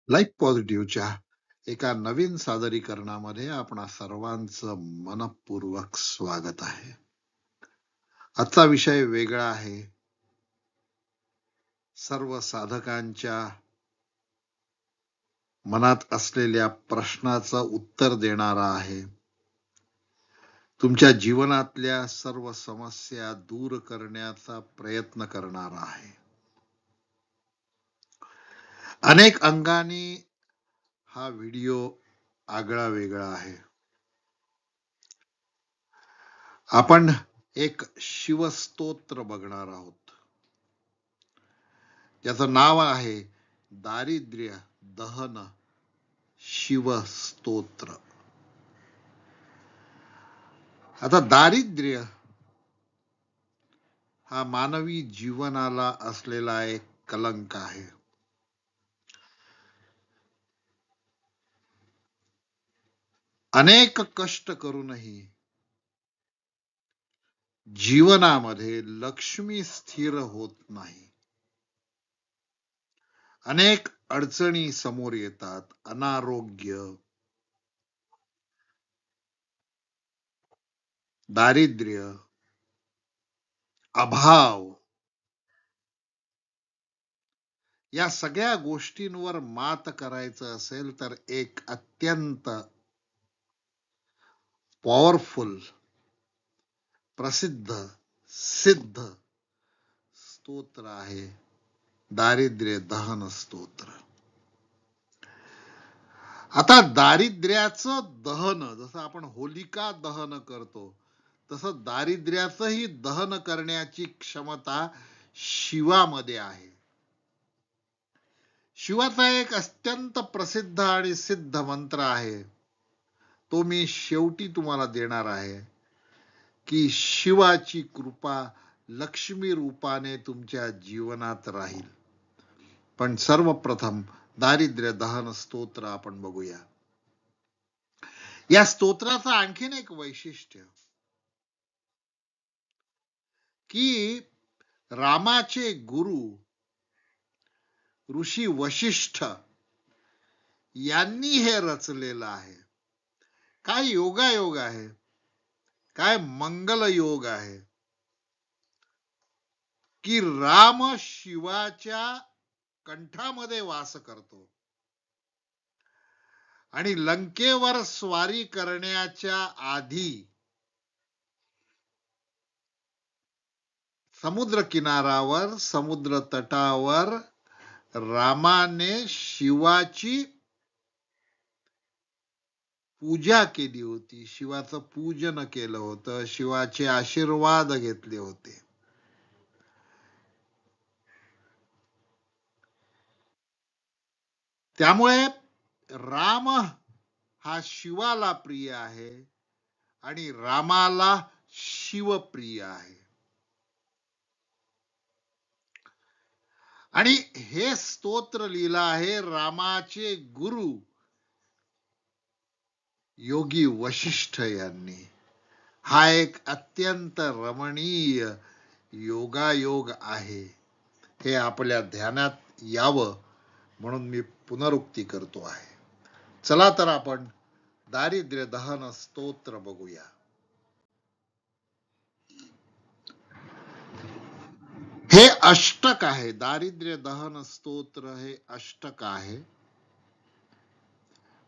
Life पॉझिटिव्हच्या एका नवीन सादरीकरणामध्ये आपणा सर्वांचं मनपूर्वक स्वागत आहे. आजचा विषय वेगळा आहे. सर्व साधकांच्या मनात असलेल्या प्रश्नाचं उत्तर देणारा आहे. तुमच्या जीवनातल्या सर्व समस्या दूर करण्याचा प्रयत्न करणारा आहे. अनेक अंगाने हा व्हिडिओ आगळा वेगळा आहे. आपण एक शिवस्तोत्र बघणार आहोत, ज्याचं नाव आहे दारिद्र्य दहन शिवस्तोत्र. आता दारिद्र्य हा मानवी जीवनाला असलेला एक कलंक आहे. अनेक कष्ट करूनही जीवनामध्ये लक्ष्मी स्थिर होत नाही. अनेक अडचणी समोर येतात. अनारोग्य, दारिद्र्य, अभाव, या सगळ्या गोष्टींवर मात करायचं असेल तर एक अत्यंत पॉवरफुल, प्रसिद्ध, सिद्ध स्तोत्र आहे दारिद्र्य दहन स्तोत्र. आता दारिद्र्याचं दहन, जसं आपण होलिका दहन करतो तसं दारिद्र्याचंही दहन करण्याची क्षमता शिवामध्ये आहे. शिवाचा एक अत्यंत प्रसिद्ध आणि सिद्ध मंत्र आहे, तो मी शेवटी तुम्हाला देणार आहे, की शिवाची कृपा लक्ष्मी रूपाने तुमच्या जीवनात राहील. पण सर्वप्रथम दारिद्र्य दहन स्तोत्र आपण बघूया. या स्तोत्राचं आणखीन एक वैशिष्ट्य, की रामाचे गुरु ऋषी वशिष्ठ यांनी हे रचलेलं आहे. काय योगायोग आहे, काय मंगल योग आहे, की राम शिवाच्या कंठामध्ये वास करतो आणि लंकेवर स्वारी करण्याच्या आधी समुद्र किनारावर, समुद्र तटावर रामाने शिवाची पूजा केली होती, शिवाचं पूजन केलं होतं, शिवाचे आशीर्वाद घेतले होते. त्यामुळे राम हा शिवाला प्रिय आहे आणि रामाला शिवप्रिय आहे. आणि हे स्तोत्र लिहिलं आहे रामाचे गुरु योगी वशिष्ठ यांनी. हा एक अत्यंत रमणीय योगायोग आहे. हे आपल्या ध्यानात यावं म्हणून मी पुनरुक्ती करतो आहे. चला तर आपण दारिद्र्य दहन स्तोत्र बघूया. हे अष्टक आहे. दारिद्र्य दहन स्तोत्र हे अष्टक आहे,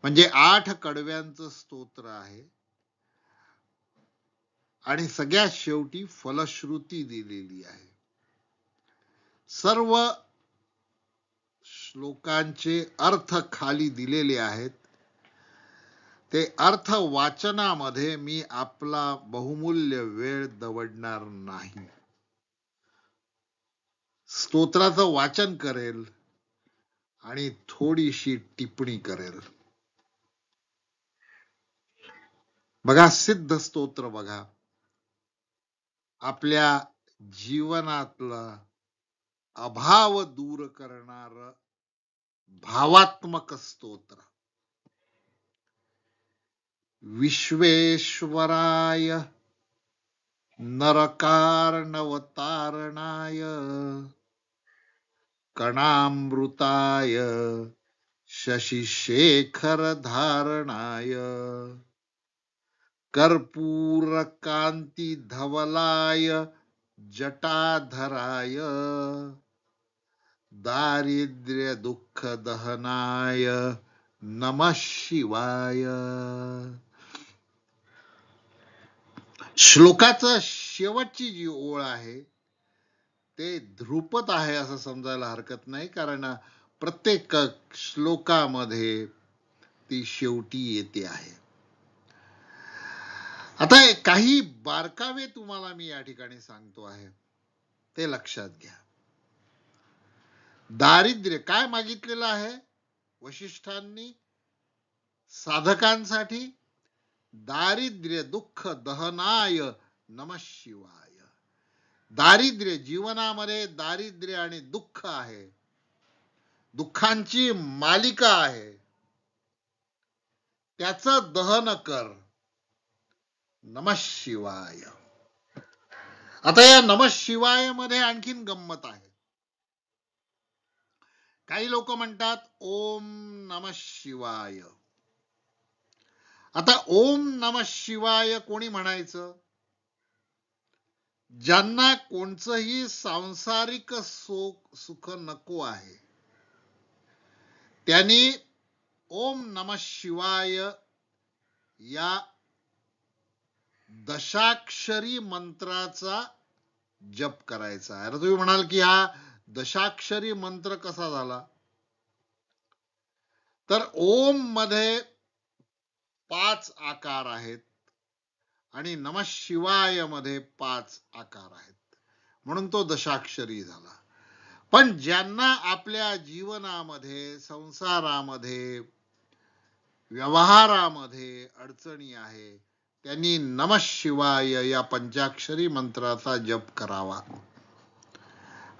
म्हणजे 8 कडव्यांचं स्तोत्र आहे. आणि सगळ्यात शेवटी फलश्रुती दिलेली आहे. सर्व श्लोकांचे अर्थ खाली दिलेले आहेत. ते अर्थ वाचनामध्ये मी आपला बहुमूल्य वेळ दवडणार नाही. स्तोत्राचं वाचन करेल आणि थोडीशी टिप्पणी करेल. बघा, सिद्ध स्तोत्र बघा, आपल्या जीवनातला अभाव दूर करणार भावात्मक स्तोत्र. विश्वेश्वराय नरकार्णवतारणाय कणामृताय शशिशेखर धारणाय कर्पूर कांती धवलाय जटाधराय दारिद्र्य दुःख दहनाय नमः शिवाय. श्लोकाचं शेवटची जी ओळ आहे ते ध्रुपद आहे असं समजायला हरकत नाही, कारण प्रत्येक श्लोकामध्ये ती शेवटी येते आहे. आता काही बारकावे तुम्हाला मी या ठिकाणी सांगतो आहे, ते लक्षात घ्या. दारिद्र्य काय मागितलेलं आहे वशिष्ठांनी साधकांसाठी? दारिद्र्य दुःख दहनाय नमः शिवाय. दारिद्र्य, जीवनामध्ये दारिद्र्य आणि दुःख आहे, दुःखांची मालिका आहे, त्याचं दहन कर नमः शिवाय. आता या नमः शिवाय मध्ये आणखीन गंमत आहे. काही लोक म्हणतात ओम नमः शिवाय. आता ओम नमः शिवाय कोणी म्हणायचं? ज्यांना कोणचंही सांसारिक सुख नको आहे त्यांनी ओम नमः शिवाय या दशाक्षरी मंत्राचा जप करायचा आहे. तुम्ही म्हणाल की हा दशाक्षरी मंत्र कसा झाला? तर ओम मध्ये 5 आकार आहेत आणि नमः शिवाय मध्ये 5 आकार आहेत, म्हणून तो दशाक्षरी झाला. पण ज्यांना आपल्या जीवनामध्ये, संसारामध्ये, व्यवहारामध्ये अडचणी आहे त्यांनी नमः शिवाय या पंचाक्षरी मंत्राचा जप करावा.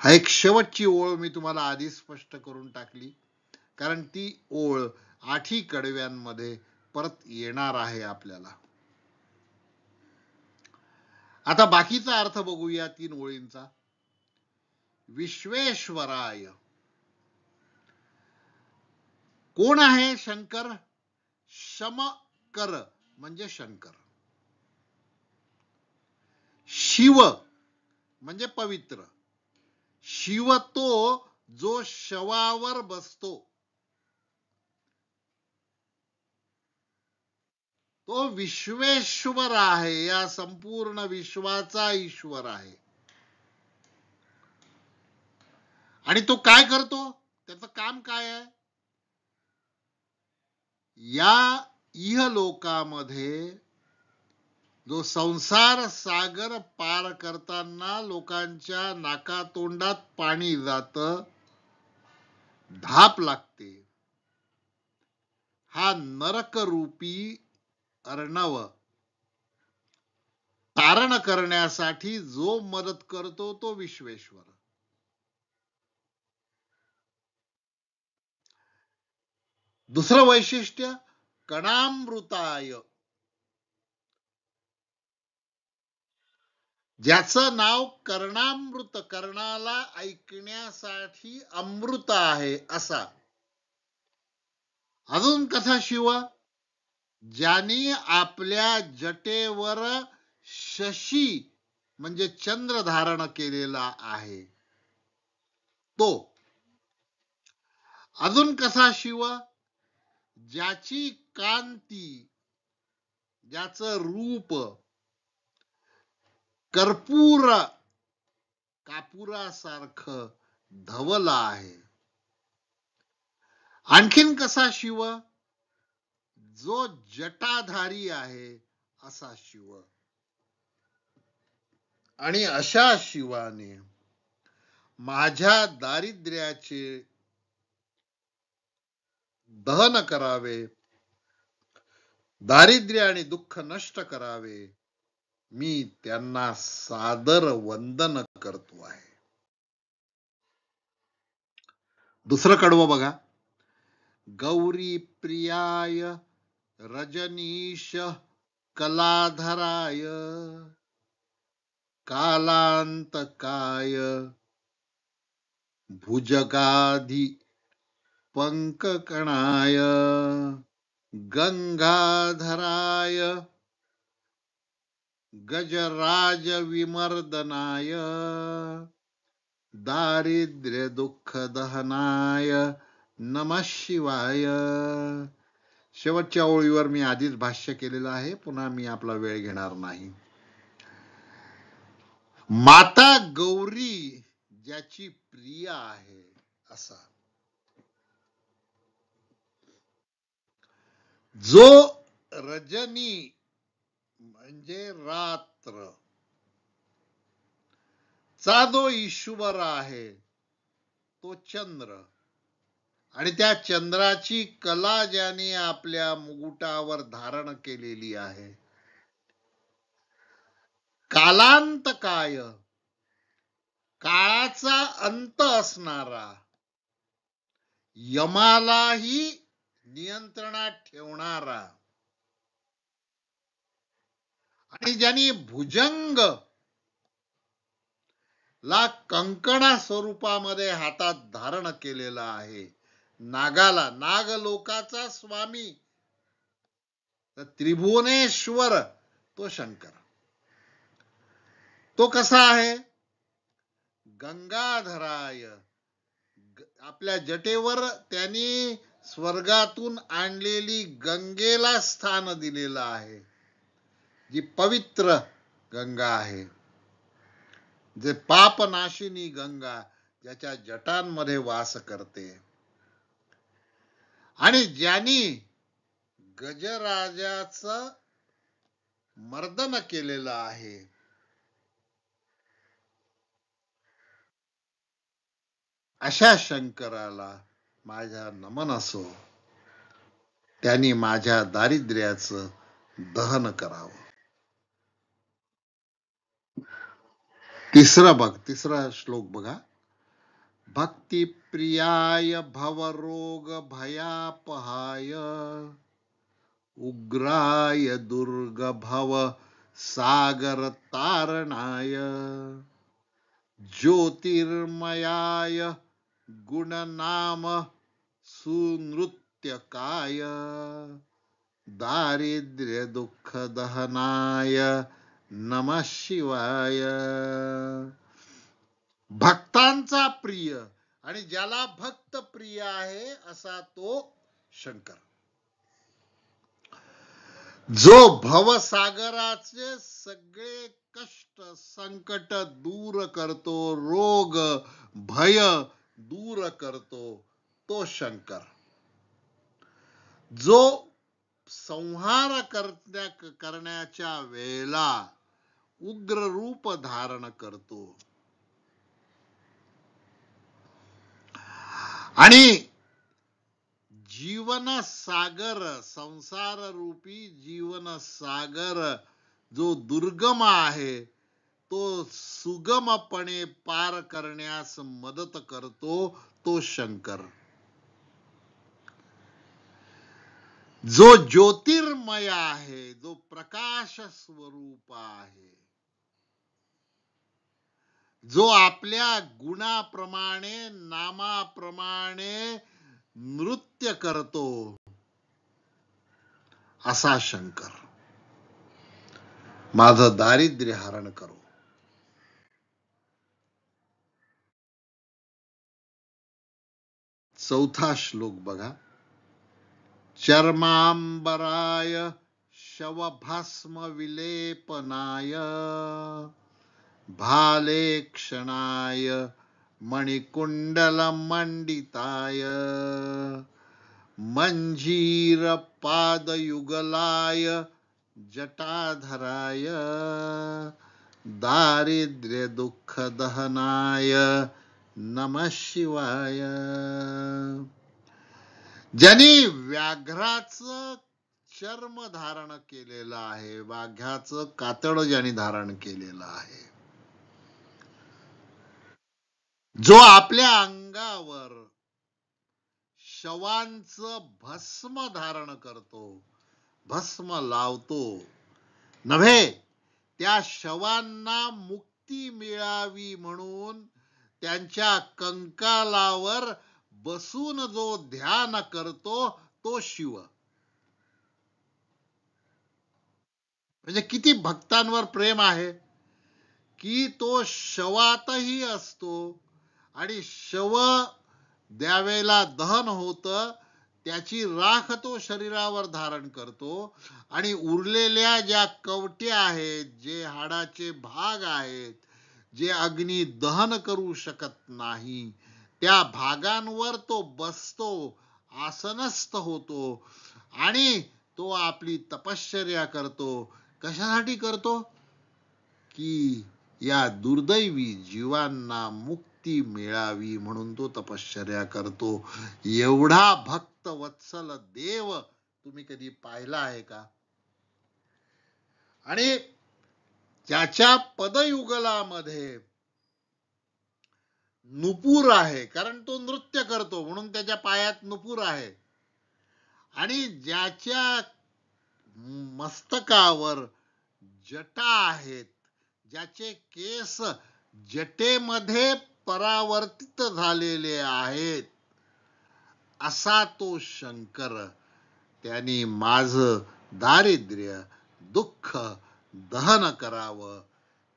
हा एक शेवटची ओळ मी तुम्हाला आधी स्पष्ट करून टाकली, कारण ती ओळ 8 कडव्यांमध्ये परत येणार आहे आपल्याला. आता बाकीचा अर्थ बघूया 3 ओळींचा. विश्वेश्वराय. कोण आहे शंकर? शमकर म्हणजे शंकर. शिव म्हणजे पवित्र. शिव तो जो शवावर बसतो, तो विश्वेश्वर आहे, या संपूर्ण विश्वाचा ईश्वर आहे. आणि तो काय करतो? त्याचं काम काय आहे? या इहलोकामध्ये जो संसार सागर पार करताना लोकांच्या नाकातोंडात पाणी जातं, धाप लागते, हा नरकरूपी अर्णव तारण करण्यासाठी जो मदत करतो तो विश्वेश्वर. दुसरं वैशिष्ट्य कणामृताय. ज्याचं नाव कर्णामृत, कर्णाला ऐकण्यासाठी अमृत आहे असा. अजून कसा शिव? ज्याने आपल्या जटेवर शशी म्हणजे चंद्र धारण केलेला आहे तो. अजून कसा शिव? ज्याची कांती, ज्याचं रूप कर्पूर कापुरासारखं धवला आहे. आणखीन कसा शिव? जो जटाधारी आहे असा शिव. आणि अशा शिवाने माझ्या दारिद्र्याचे दहन करावे, दारिद्र्य आणि दुःख नष्ट करावे, मी त्यांना सादर वंदन करतो आहे. दुसरं कडवं बघा. गौरी प्रियाय रजनीश कलाधराय कालांतकाय भुजगाधी पंककणाय गंगाधराय गजराज विमर्दनाय दारिद्र्य दुःख दहनाय नमः शिवाय. शेवटच्या ओळीवर मी आधीच भाष्य केलेलं आहे, पुन्हा मी आपला वेळ घेणार नाही. माता गौरी ज्याची प्रिय आहे असा, जो रजनी म्हणजे रात्र चा जो ईश्वर आहे तो चंद्र, आणि त्या चंद्राची कला ज्याने आपल्या मुकुटावर धारण केलेली आहे, कालांतकाय काळाचा अंत असणारा, यमालाही नियंत्रणात ठेवणारा, आणि ज्यांनी भुजंग ला कंकणा स्वरूपामध्ये हातात धारण केलेला आहे, नागाला, नागलोकाचा स्वामी त्रिभुवनेश्वर तो शंकर. तो कसा आहे? गंगाधराय, आपल्या जटेवर त्यांनी स्वर्गातून आणलेली गंगेला स्थान दिलेलं आहे, जी पवित्र गंगा आहे, जे पापनाशिनी गंगा ज्याच्या जटांमध्ये वास करते, आणि ज्यांनी गजराजाचं मर्दन केलेलं आहे, अशा शंकराला माझा नमन असो. त्यांनी माझ्या दारिद्र्याचं दहन करावं. तिसरा श्लोक बघा. भक्ती प्रियाय भवरोग भयापहाय उग्राय दुर्ग भव सागर तारणाय ज्योतिर्मयाय गुणनाम सुनृत्यकाय दारिद्र्य दुःख दहनाय नमः शिवाय. भक्तांचा प्रिय आणि ज्याला भक्त प्रिय आहे असा तो शंकर, जो भवसागराचे सगळे कष्ट संकट दूर करतो, रोग भय दूर करतो, तो शंकर. जो संहार करण्याच्या वेळेला उग्र रूप धारण करतो, आणि जीवन सागर, संसार रूपी जीवन सागर जो दुर्गम आहे तो सुगमपणे पार करण्यास मदत करतो, तो शंकर. जो ज्योतिर्मय आहे, जो प्रकाश स्वरूप आहे, जो आपल्या गुणाप्रमाणे नामाप्रमाणे नृत्य करतो, असा शंकर माझं दारिद्र्य हरण करो. चौथा श्लोक बघा. चर्मांबराय शवभस्म विलेपनाय भाले क्षणाय मणिकुंडल मंडिताय मंजीर पादयुगलाय जटाधराय दारिद्र्य दुःख दहनाय नमः शिवाय. ज्यांनी व्याघ्राचं चर्म धारण केलेलं आहे, वाघ्याचं कातड ज्यांनी धारण केलेलं आहे, जो आपल्या अंगावर शवांचं भस्म धारण करतो, भस्म लावतो, नव्हे त्या शवांना मुक्ती मिळावी म्हणून त्यांच्या कंकालावर बसून जो ध्यान करतो तो शिव. म्हणजे किती भक्तांवर प्रेम आहे की तो शवातही असतो आणि शव द्यावेला दहन होत, त्याची राख तो शरीरावर धारण करतो आणि उरलेल्या ज्या कवट्या आहेत, जे हाडाचे भाग आहेत, जे अग्नी दहन करू शकत नाही, त्या भागांवर तो बसतो, आसनस्थ होतो आणि तो आपली तपश्चर्या करतो. कशासाठी करतो? की या दुर्दैवी जीवांना मुक्ती मिळावी म्हणून तो तपश्चर्या करतो. एवढा भक्त वत्सल देव तुम्ही कधी पाहिला आहे का? आणि त्याच्या पदयुगलामध्ये नुपूर आहे, कारण तो नृत्य करतो म्हणून त्याच्या पायात नुपूर आहे. आणि ज्याच्या मस्तकावर जटा आहेत, ज्याचे केस जटेमध्ये परावर्तित झालेले आहेत, असा तो शंकर. त्यांनी माझ दारिद्र्य दुःख दहन करावं,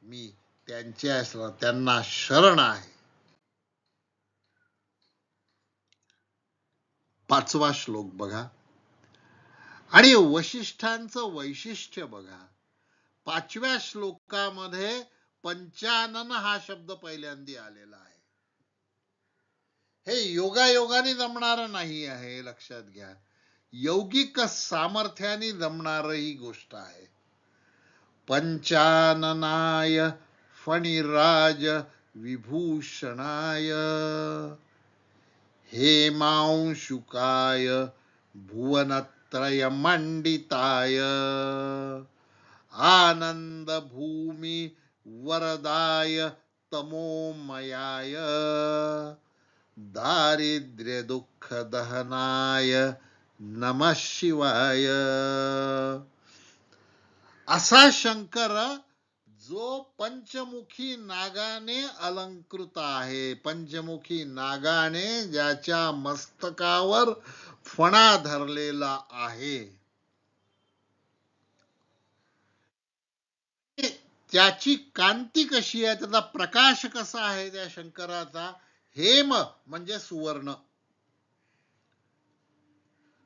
मी त्यांना शरण आहे. 5वा श्लोक बघा आणि वशिष्ठांचं वैशिष्ट्य बघा. 5व्या श्लोकामध्ये पंचानन हा शब्द पहिल्यांदा आलेला आहे. हे योगायोगाने जमणार नाही आहे, लक्षात घ्या. यौगिक सामर्थ्याने जमणार ही गोष्ट आहे. पंचाननाय फणिराज विभूषणाय हेमांशुकाय भुवनत्रय मंडिताय आनंद भूमि वरदाय तमोमयाय दारिद्र्य दुःख दहनाय नमः शिवाय. असा शंकर जो पंचमुखी नागाने अलंकृत आहे. पंचमुखी नागाने ज्याच्या मस्तकावर फणा धरलेला आहे, त्याची कांती कशी आहे, त्याचा प्रकाश कसा आहे त्या शंकराचा? हेम म्हणजे सुवर्ण.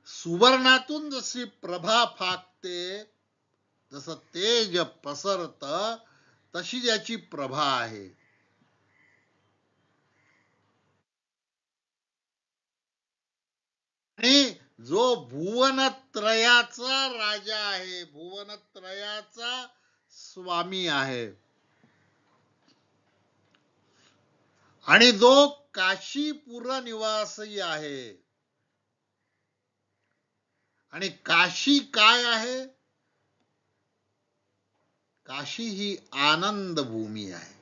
सुवर्णातून जशी प्रभा फाकते, जसं तेज पसरत, तशी ज्याची प्रभा आहे. आणि जो भुवनत्रयाचा राजा आहे, भुवनत्रयाचा स्वामी आहे, आणि जो काशीपुर निवासी आहे. आणि काशी काय आहे? काशी ही आनंद भूमी आहे.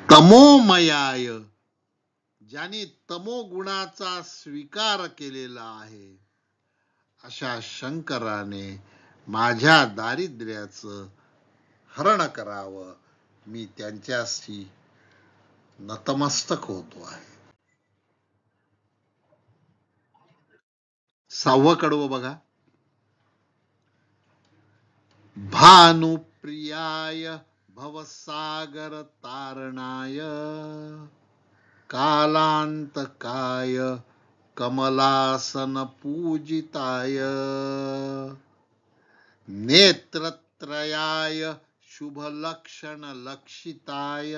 तमोमयाय, ज्याने तमोगुणाचा स्वीकार केलेला आहे, अशा शंकराने माझ्या दारिद्र्याचं हरण करावं, मी त्यांच्याशी नतमस्तक होतो आहे. 6वं कडवं बघा. भानुप्रियाय भवसागर तारणाय कालांतकाय कमलासन पूजिताय नेत्रत्रयाय शुभ लक्षण लक्षिताय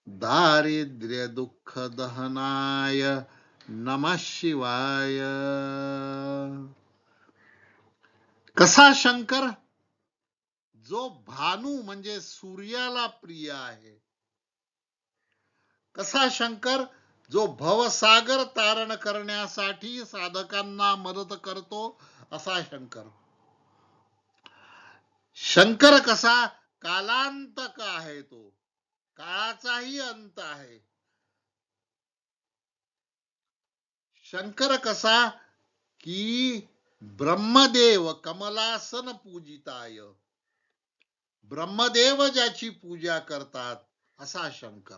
दारिद्र्य दुःख दहनाय नमः शिवाय. कसा शंकर? जो भानू म्हणजे सूर्याला प्रिय आहे. कसा शंकर? जो भवसागर तारण करण्यासाठी साधकांना मदत करतो, असा शंकर. शंकर कसा? कालांतक आहे, तो काळाचाही अंत आहे. शंकर कसा? की ब्रह्मदेव कमलासन पूजिताय, ब्रह्मदेव ज्याची पूजा करतात असा शंकर.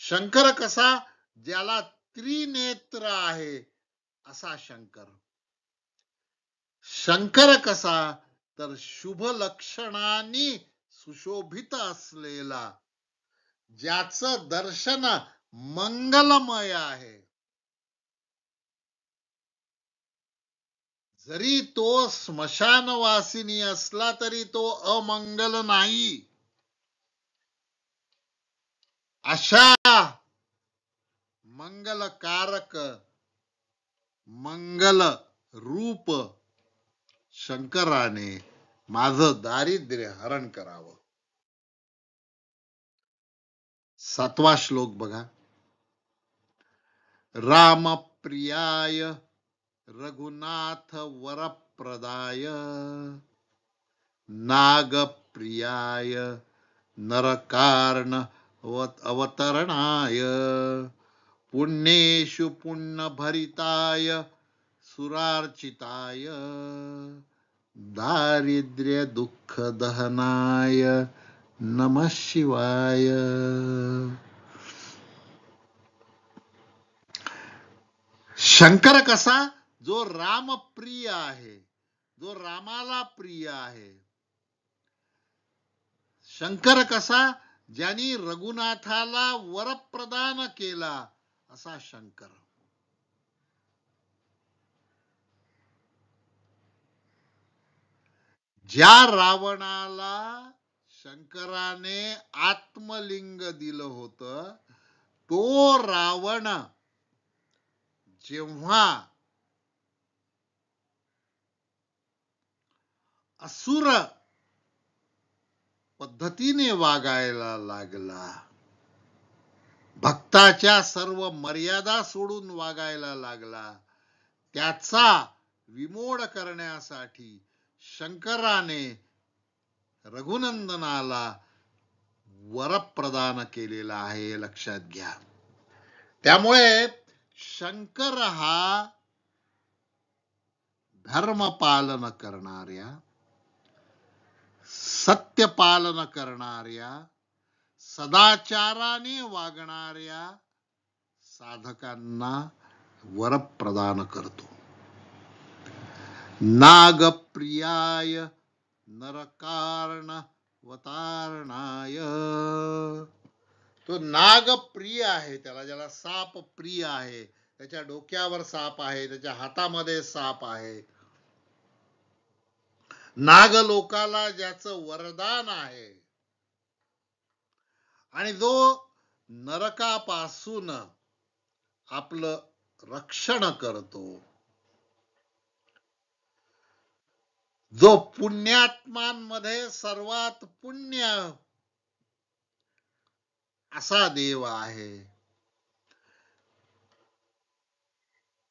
शंकर कसा? ज्याला त्रिनेत्र आहे असा शंकर. शंकर कसा? तर शुभ लक्षणांनी सुशोभित असलेला, ज्याचं दर्शन मंगलमय आहे. जरी तो स्मशानवासिनी असला तरी तो अमंगल नाही. अशा मंगलकारक मंगल रूप शंकराने माझं दारिद्र्य हरण करावं. 7वा श्लोक बघा. रामप्रियाय रघुनाथ वरप्रदाय नागप्रियाय नरकार्ण अवतरणाय पुण्येषु पुण्यभरिताय सुरार्चिताय दारिद्र्य दुःख दहनाय नमः शिवाय. शंकर कसा? जो रामप्रिय आहे, जो रामाला प्रिय आहे. शंकर कसा? ज्यांनी रघुनाथाला वरप्रदान केला असा शंकर. ज्या रावणाला शंकराने आत्मलिंग दिलं होतं, तो रावण जेव्हा असुर पद्धतीने वागायला लागला, भक्ताच्या सर्व मर्यादा सोडून वागायला लागला, त्याचा विमोड करण्यासाठी शंकराने रघुनंदनाला वरप्रदान केलेला आहे, लक्षात घ्या. त्यामुळे शंकर हा धर्म पालन करणाऱ्या, सत्य पालन करणाऱ्या, सदाचाराने वागणाऱ्या साधकांना वरप्रदान करतो. नागप्रियाय नरकार्ण वतारणाय. तो नागप्रिय आहे, ज्याला साप प्रिय आहे. त्याच्या डोक्यावर साप आहे, त्याच्या हातामध्ये साप आहे. नागलोकाला ज्याचं वरदान आहे आणि जो नरकापासून आपलं रक्षण करतो, जो पुण्यात्मांमध्ये सर्वात पुण्य असा देव आहे,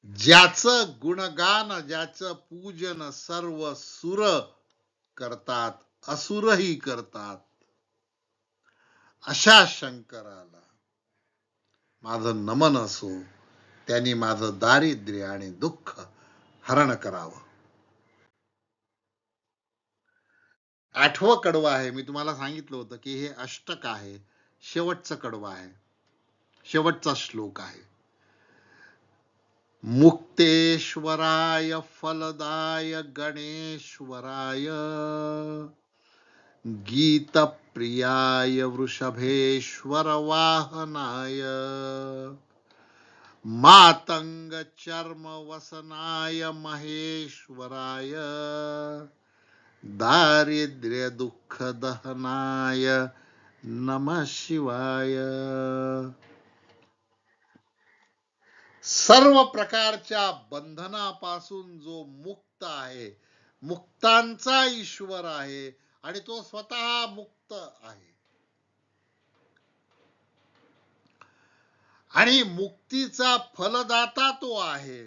ज्याचं गुणगान, ज्याचं पूजन सर्व सुर करतात, असुरही करतात, अशा शंकराला माझं नमन असो. त्यांनी माझं दारिद्र्य आणि दुःख हरण करावं. 8वं कडवं आहे. मी तुम्हाला सांगितलं होतं की हे अष्टक आहे, शेवटचं कडवं आहे, शेवटचा श्लोक आहे. मुक्तेश्वराय फलदाय गणेश्वराय गीतप्रियाय वृषभेश्वर वाहनाय मातंग चर्म वसनाय महेश्वराय दारिद्र्य दुःख दहनाय नमः शिवाय. सर्व प्रकारच्या बंधनापासून जो मुक्त आहे, मुक्तांचा ईश्वर आहे आणि तो स्वतः मुक्त आहे, आणि मुक्तीचा फलदाता तो आहे.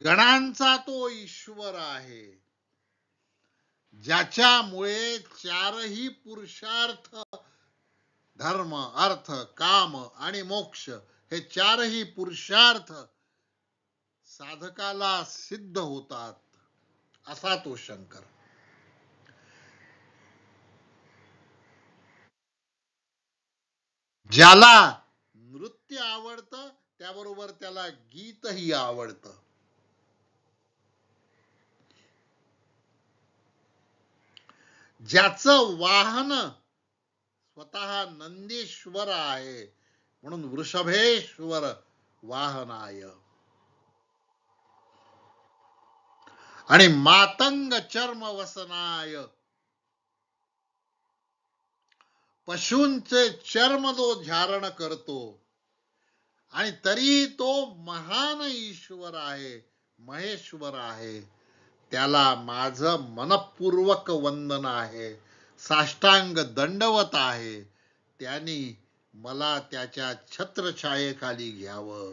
गणांचा तो ईश्वर आहे, ज्याच्यामुळे चारही पुरुषार्थ, धर्म, अर्थ, काम आणि मोक्ष, हे चारही पुरुषार्थ साधकाला सिद्ध होतात, असा तो शंकर. ज्याला नृत्य आवडतं त्याबरोबर त्याला गीतही आवडतं. ज्याचं वाहन स्वतः नंदीश्वर आहे म्हणून वृषभेश्वर वाहनाय, आणि मातंग चर्म वसनाय, पशूंचे चर्म जो धारण करतो आणि तरी तो महान ईश्वर आहे, महेश्वर आहे, त्याला माझं मनपूर्वक वंदन आहे, साष्टांग दंडवत आहे. त्यांनी मला त्याच्या छत्रछायेखाली घ्यावं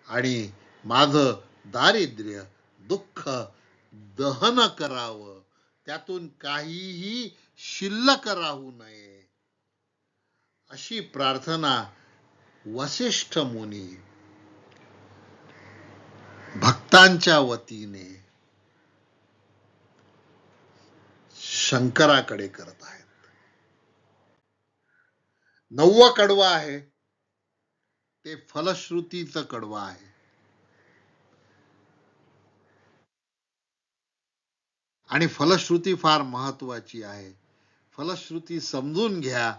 आणि माझं दारिद्र्य दुःख दहन करावं, त्यातून काहीही शिल्लक राहू नये, अशी प्रार्थना वसिष्ठ मुनी भक्तांच्या वतीने शंकराकडे करत आहेत. 9वं कडवं आहे ते फलश्रुतीचं कडवं आहे. आणि फलश्रुती फार महत्वाची आहे. फलश्रुती समजून घ्या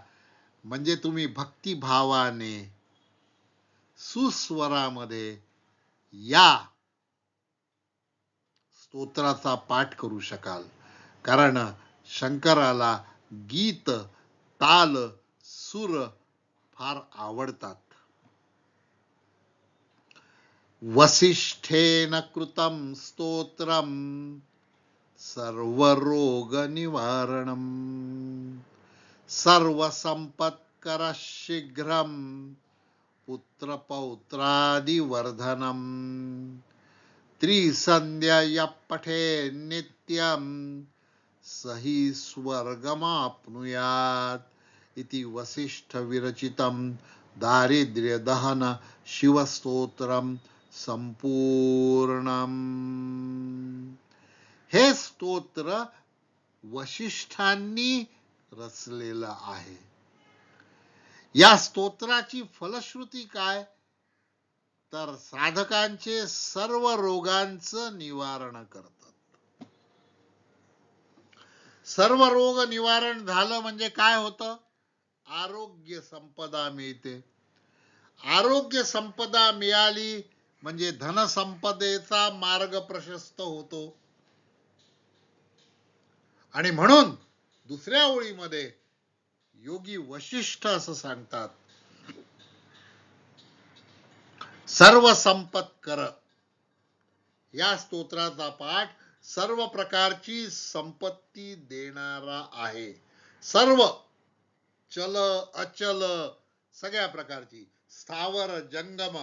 म्हणजे तुम्ही भक्तिभावाने सुस्वरामध्ये या स्तोत्राचा पाठ करू शकाल. कारण शंकराला गीत, ताल, सूर फार आवडतात. वसिष्ठेन कृतं स्तोत्रम सर्वरोग निवारणम सर्वसंपत्कर शीघ्रम पुत्रपौत्रादिवर्धनम त्रिसंध्या पठे नित्यम सही स्वर्गमाप्नुयात इति वसिष्ठ विरचितम दारिद्र्य दहन शिवस्तोत्रम संपूर्णम. हे स्तोत्र वशिष्ठांनी रचलेलं आहे. या स्तोत्राची फलश्रुती काय, तर साधकांचे सर्व रोगांचं निवारण करतात. सर्व रोग निवारण झालं म्हणजे काय होतं, आरोग्य संपदा मिळते. आरोग्य संपदा मिळाली म्हणजे धनसंपदेचा मार्ग प्रशस्त होतो. आणि म्हणून दुसऱ्या ओळीमध्ये योगी वशिष्ठ असं सांगतात, सर्व संपत कर. या स्तोत्राचा पाठ सर्व प्रकारची संपत्ती देणारा आहे. सर्व चल अचल सगळ्या प्रकारची, स्थावर जंगम.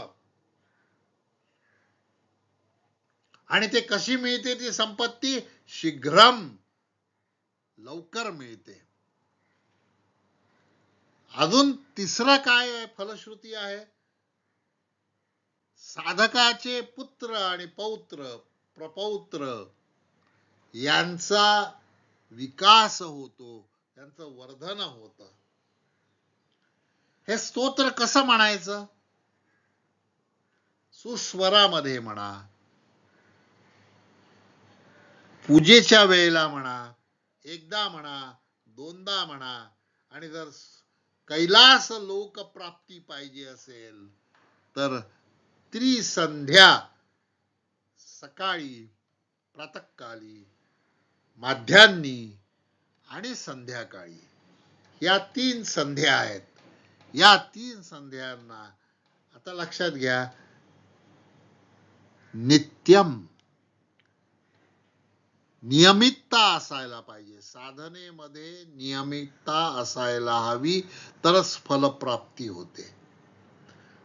आणि ते कशी मिळते ती संपत्ती, शीघ्रम लवकर मिळते. अजून तिसरा काय आहे, फलश्रुती आहे, साधकाचे पुत्र आणि पौत्र प्रपौत्र यांचा विकास होतो, त्यांचं वर्धन होतं. हे स्तोत्र कसं म्हणायचं, सुस्वरामध्ये म्हणा, पूजेच्या वेळेला म्हणा, एकदा म्हणा, दोनदा म्हणा. आणि जर कैलास लोक प्राप्ती पाहिजे असेल तर त्रिसंध्या, सकाळी, प्रातःकाली, माध्यान्नी आणि संध्याकाळी, या 3 संध्या आहेत. या 3 संध्यांना आता लक्षात घ्या, नित्यम नियमितता असायला पाहिजे. साधनेमध्ये नियमितता असायला हवी, तरच फलप्राप्ती होते.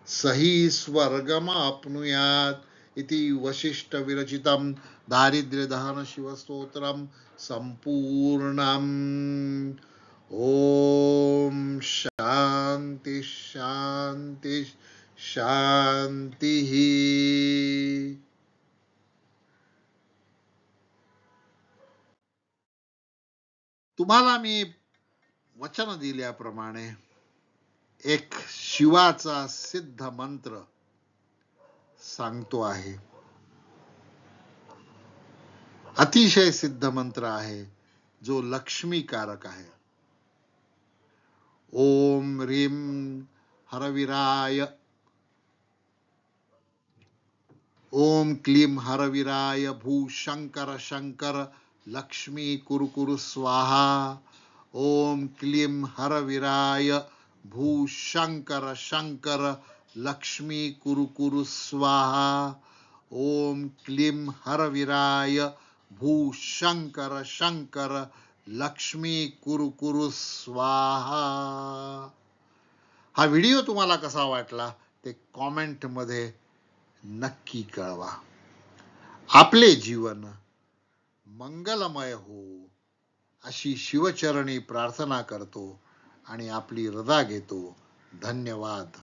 सही स्वर्गमाप्नुयात इति वसिष्ठ विरचितम दारिद्र्य दहन शिवस्तोत्रम संपूर्णम. ओम शांति शांति शांति. तुम्हाला मी वचन दिल्याप्रमाणे एक शिवाचा सिद्ध मंत्र सांगतो आहे. अतिशय सिद्ध मंत्र आहे जो लक्ष्मीकारक आहे. ओम ह्रीं हरवीराय, ओम क्लीं हरवीराय भूशंकर शंकर लक्ष्मी कुरकुरु स्वाहा. ओम क्लीं हरवीराय भूशंकर शंकर लक्ष्मी कुरकुरु स्वाहा. ओम क्लीं हरवीराय भूशंकर शंकर लक्ष्मी कुरकुरु स्वाहा. हा व्हिडिओ तुम्हाला कसा वाटला ते कॉमेंट मध्ये नक्की कळवा. आपले जीवन मंगलमय हो अशी शिवचरणी प्रार्थना करतो आणि आपली रजा घेतो. धन्यवाद.